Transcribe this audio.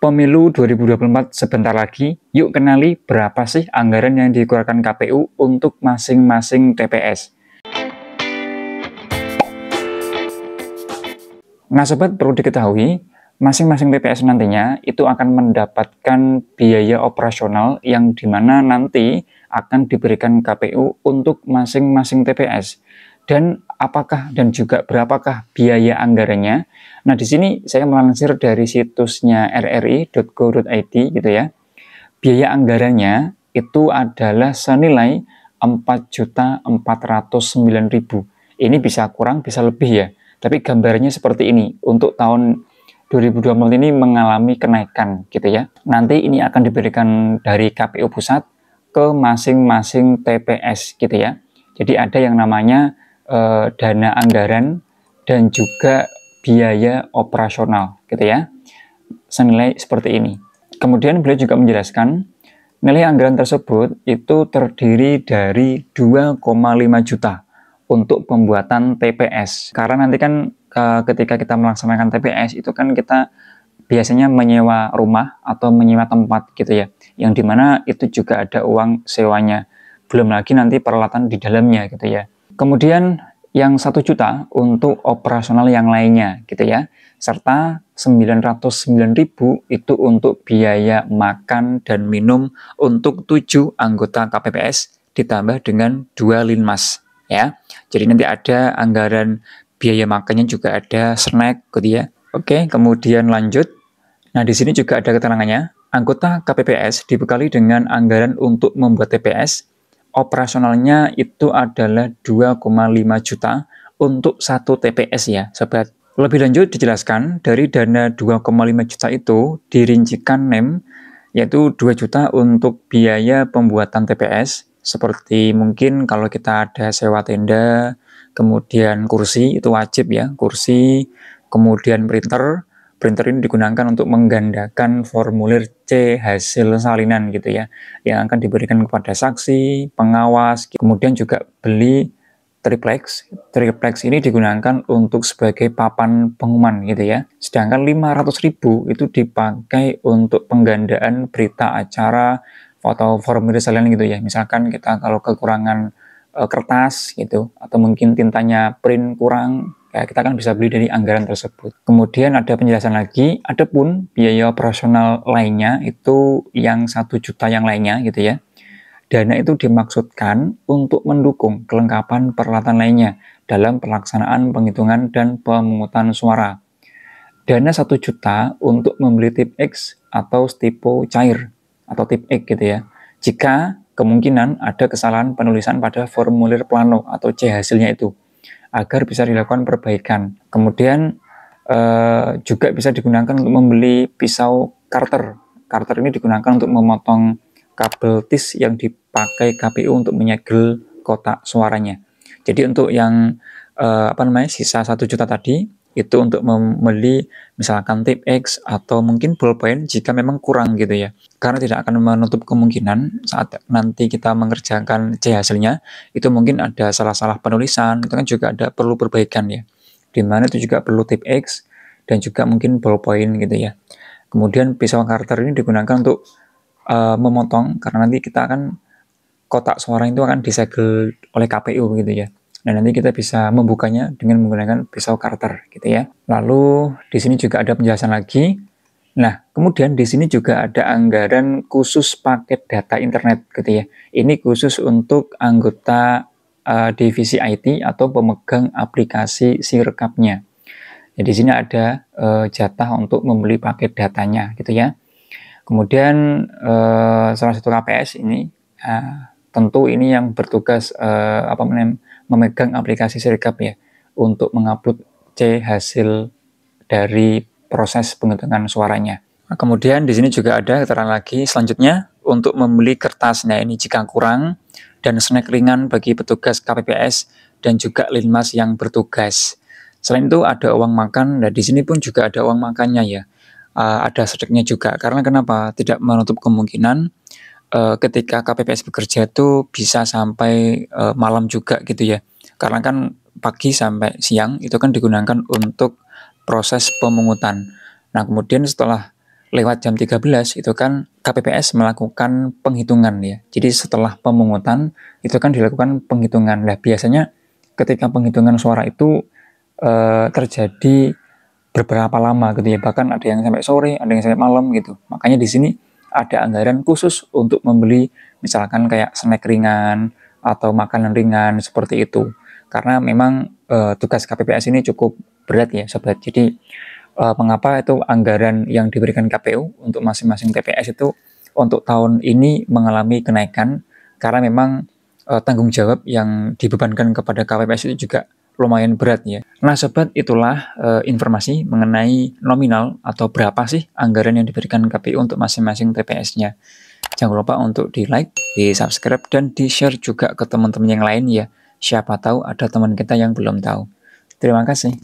Pemilu 2024 sebentar lagi, yuk kenali berapa sih anggaran yang dikeluarkan KPU untuk masing-masing TPS. Nah sobat, perlu diketahui, masing-masing TPS nantinya itu akan mendapatkan biaya operasional yang dimana nanti akan diberikan KPU untuk masing-masing TPS. Dan apakah dan juga berapakah biaya anggarannya? Nah, di sini saya melansir dari situsnya rri.go.id gitu ya. Biaya anggarannya itu adalah senilai 4.409.000. Ini bisa kurang, bisa lebih ya. Tapi gambarnya seperti ini. Untuk tahun 2024 ini mengalami kenaikan gitu ya. Nanti ini akan diberikan dari KPU pusat ke masing-masing TPS gitu ya. Jadi ada yang namanya dana anggaran dan juga biaya operasional gitu ya, senilai seperti ini. Kemudian beliau juga menjelaskan nilai anggaran tersebut itu terdiri dari 2,5 juta untuk pembuatan TPS, karena nanti kan ketika kita melaksanakan TPS itu kan kita biasanya menyewa rumah atau menyewa tempat gitu ya, yang dimana itu juga ada uang sewanya, belum lagi nanti peralatan di dalamnya gitu ya. Kemudian yang 1 juta untuk operasional yang lainnya gitu ya, serta 909.000 itu untuk biaya makan dan minum untuk 7 anggota KPPS ditambah dengan 2 linmas ya. Jadi nanti ada anggaran biaya makannya, juga ada snack gitu ya. Oke, kemudian lanjut. Nah, di sini juga ada keterangannya. Anggota KPPS dibekali dengan anggaran untuk membuat TPS. Operasionalnya itu adalah 2,5 juta untuk 1 TPS ya, sobat. Lebih lanjut dijelaskan, dari dana 2,5 juta itu dirincikan NEM, yaitu 2 juta untuk biaya pembuatan TPS, seperti mungkin kalau kita ada sewa tenda, kemudian kursi, itu wajib ya, kursi, kemudian printer ini digunakan untuk menggandakan formulir C hasil salinan gitu ya, yang akan diberikan kepada saksi, pengawas. Kemudian juga beli triplex. Triplex ini digunakan untuk sebagai papan pengumuman gitu ya. Sedangkan 500.000 itu dipakai untuk penggandaan berita acara atau formulir salinan gitu ya. Misalkan kita kalau kekurangan kertas gitu, atau mungkin tintanya print kurang, ya kita kan bisa beli dari anggaran tersebut. Kemudian ada penjelasan lagi, adapun biaya operasional lainnya itu yang 1 juta yang lainnya gitu ya. Dana itu dimaksudkan untuk mendukung kelengkapan peralatan lainnya dalam pelaksanaan penghitungan dan pemungutan suara. Dana 1 juta untuk membeli tip X atau stipo cair atau tip X gitu ya. Jika kemungkinan ada kesalahan penulisan pada formulir plano atau C hasilnya itu, agar bisa dilakukan perbaikan. Kemudian juga bisa digunakan untuk membeli pisau karter. Karter ini digunakan untuk memotong kabel TIS yang dipakai KPU untuk menyegel kotak suaranya. Jadi untuk yang sisa 1 juta tadi itu untuk membeli misalkan tip X atau mungkin ballpoint jika memang kurang gitu ya. Karena tidak akan menutup kemungkinan saat nanti kita mengerjakan C hasilnya itu mungkin ada salah-salah penulisan, itu kan juga ada perlu perbaikan ya. Dimana itu juga perlu tip X dan juga mungkin ballpoint gitu ya. Kemudian pisau karter ini digunakan untuk memotong, karena nanti kita akan kotak suara itu akan disegel oleh KPU gitu ya. Dan nanti kita bisa membukanya dengan menggunakan pisau karter gitu ya. Lalu di sini juga ada penjelasan lagi. Nah, kemudian di sini juga ada anggaran khusus paket data internet gitu ya. Ini khusus untuk anggota divisi IT atau pemegang aplikasi Sirekapnya. Jadi di sini ada jatah untuk membeli paket datanya gitu ya. Kemudian salah satu KPS ini tentu ini yang bertugas memegang aplikasi Sirekap ya, untuk mengupload C hasil dari proses penghitungan suaranya. Nah, kemudian di sini juga ada keterangan lagi selanjutnya untuk membeli kertas. Nah, ini jika kurang, dan snack ringan bagi petugas KPPS dan juga linmas yang bertugas. Selain itu ada uang makan, dan di sini pun juga ada uang makannya ya. Ada snacknya juga, karena kenapa? Tidak menutup kemungkinan ketika KPPS bekerja itu bisa sampai malam juga gitu ya. Karena kan pagi sampai siang itu kan digunakan untuk proses pemungutan. Nah, kemudian setelah lewat jam 13 itu kan KPPS melakukan penghitungan ya. Jadi setelah pemungutan itu kan dilakukan penghitungan. Nah, biasanya ketika penghitungan suara itu terjadi beberapa lama gitu ya. Bahkan ada yang sampai sore, ada yang sampai malam gitu. Makanya di sini ada anggaran khusus untuk membeli misalkan kayak snack ringan atau makanan ringan seperti itu. Karena memang tugas KPPS ini cukup berat ya sobat. Jadi mengapa itu anggaran yang diberikan KPU untuk masing-masing TPS itu untuk tahun ini mengalami kenaikan karena memang tanggung jawab yang dibebankan kepada KPPS itu juga lumayan berat ya. Nah sobat, itulah informasi mengenai nominal atau berapa sih anggaran yang diberikan KPU untuk masing-masing TPS-nya. Jangan lupa untuk di like, di subscribe, dan di share juga ke teman-teman yang lain ya. Siapa tahu ada teman kita yang belum tahu. Terima kasih.